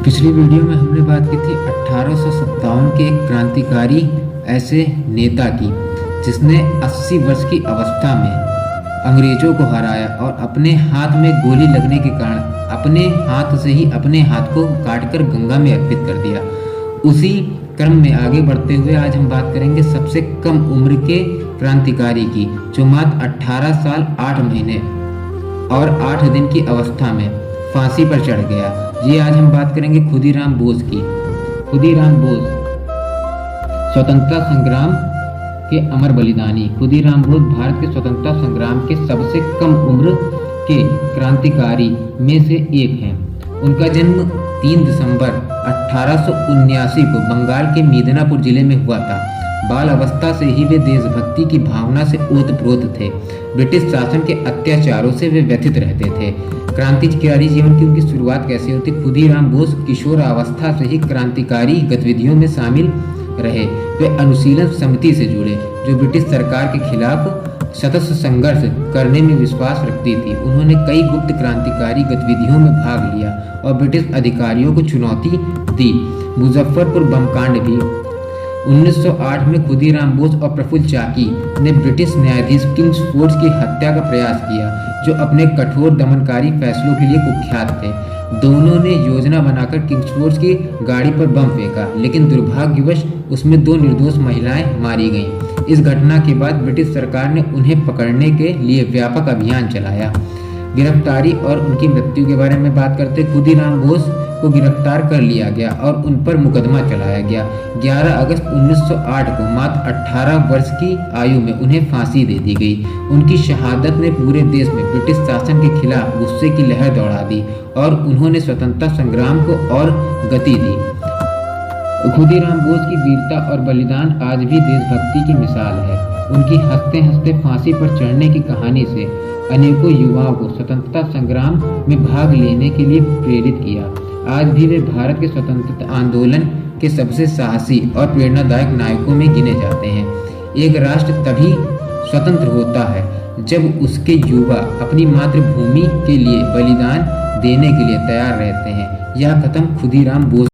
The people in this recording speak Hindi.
पिछली वीडियो में हमने बात की थी 1857 के एक क्रांतिकारी ऐसे नेता की जिसने 80 वर्ष की अवस्था में अंग्रेजों को हराया और अपने हाथ में गोली लगने के कारण अपने हाथ से ही अपने हाथ को काटकर गंगा में अर्पित कर दिया। उसी क्रम में आगे बढ़ते हुए आज हम बात करेंगे सबसे कम उम्र के क्रांतिकारी की, जो मात्र 18 साल 8 महीने और 8 दिन की अवस्था में फांसी पर चढ़ गया। ये आज हम बात करेंगे खुदीराम बोस की। खुदीराम बोस स्वतंत्रता संग्राम के अमर बलिदानी। खुदीराम बोस भारत के स्वतंत्रता संग्राम के सबसे कम उम्र के क्रांतिकारी में से एक हैं। उनका जन्म 3 दिसंबर 1879 को बंगाल के मिदनापुर जिले में हुआ था। बाल अवस्था से ही वे देशभक्ति की भावना से ओतप्रोत थे। ब्रिटिश शासन के अत्याचारों से वे व्यथित रहते थे। क्रांतिकारी जीवन की उनकी शुरुआत कैसे होती? खुदीराम बोस किशोर अवस्था से ही क्रांतिकारी गतिविधियों में शामिल रहे। वे अनुशीलन समिति से जुड़े, जो ब्रिटिश सरकार के खिलाफ सतत संघर्ष करने में विश्वास रखती थी। उन्होंने कई गुप्त क्रांतिकारी गतिविधियों में भाग लिया और ब्रिटिश अधिकारियों को चुनौती दी। मुजफ्फरपुर बम कांड भी 1908 में खुदीराम बोस और प्रफुल्ल चाकी ने ब्रिटिश न्यायाधीश किंग्सफोर्ड की हत्या का प्रयास किया, जो अपने कठोर दमनकारी फैसलों के लिए कुख्यात थे। दोनों ने योजना बनाकर किंग्सफोर्ड की गाड़ी पर बम फेंका, लेकिन दुर्भाग्यवश उसमें 2 निर्दोष महिलाएं मारी गईं। इस घटना के बाद ब्रिटिश सरकार ने उन्हें पकड़ने के लिए व्यापक अभियान चलाया। गिरफ्तारी और उनकी मृत्यु के बारे में बात करते, खुदीराम बोस को गिरफ्तार कर लिया गया और उन पर मुकदमा चलाया गया। 11 अगस्त 1908 को मात्र 18 वर्ष की आयु में उन्हें फांसी दे दी गई। उनकी शहादत ने पूरे देश में ब्रिटिश शासन के खिलाफ गुस्से की लहर दौड़ा दी और उन्होंने स्वतंत्रता संग्राम को और गति दी। खुदीराम बोस की वीरता और बलिदान आज भी देशभक्ति की मिसाल है। उनकी हंसते हंसते फांसी पर चढ़ने की कहानी से अनेकों युवाओं को स्वतंत्रता संग्राम में भाग लेने के लिए प्रेरित किया। आज भी वे भारत के स्वतंत्रता आंदोलन के सबसे साहसी और प्रेरणादायक नायकों में गिने जाते हैं। एक राष्ट्र तभी स्वतंत्र होता है जब उसके युवा अपनी मातृभूमि के लिए बलिदान देने के लिए तैयार रहते हैं। यह कथन खुदीराम बोस